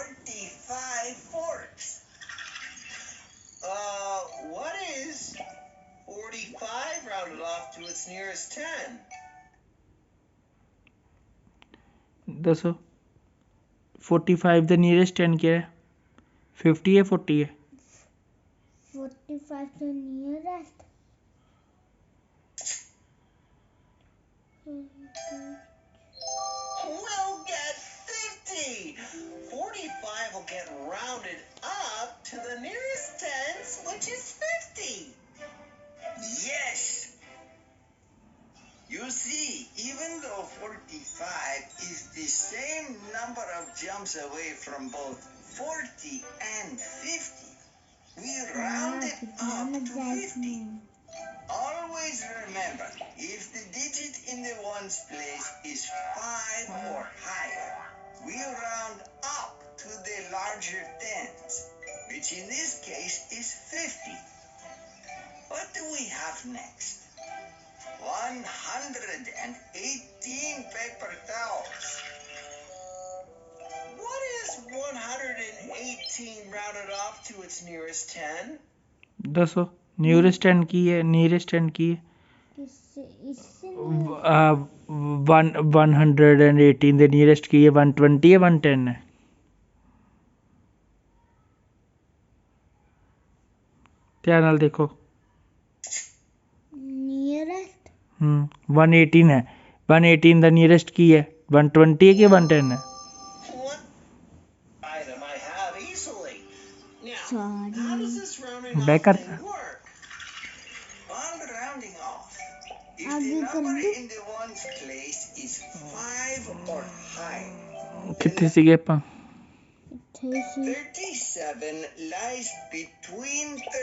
45 fourths. What is 45 rounded off to its nearest 10? दसो 45 the nearest 10 क्या है 50 है 40 है 45 the nearest. We'll get 50. 45 will get rounded up to the nearest tens, which is 50. Yes. You see, even though 45 is the same number of jumps away from both 40 and 50, we round it up to 50. Always remember, if the digit in the ones place is 5 or higher, we round up to the larger tens, which in this case is 50. What do we have next? 118 paper towels. What is 118 rounded off to its nearest 10? दसो nearest 10 की है nearest 10 की है इससे 118 the nearest की है 120 है 110 है ध्यान नाल देखो nearest 118 है 118 the nearest की है 120 है कि 110 है What item I have easily. Now, Sorry. how does this rounding Back off up. thing work? On rounding off, if Aage the kar number do. in the ones place is 5 or higher, कितने सीखे पा 37 37 lies between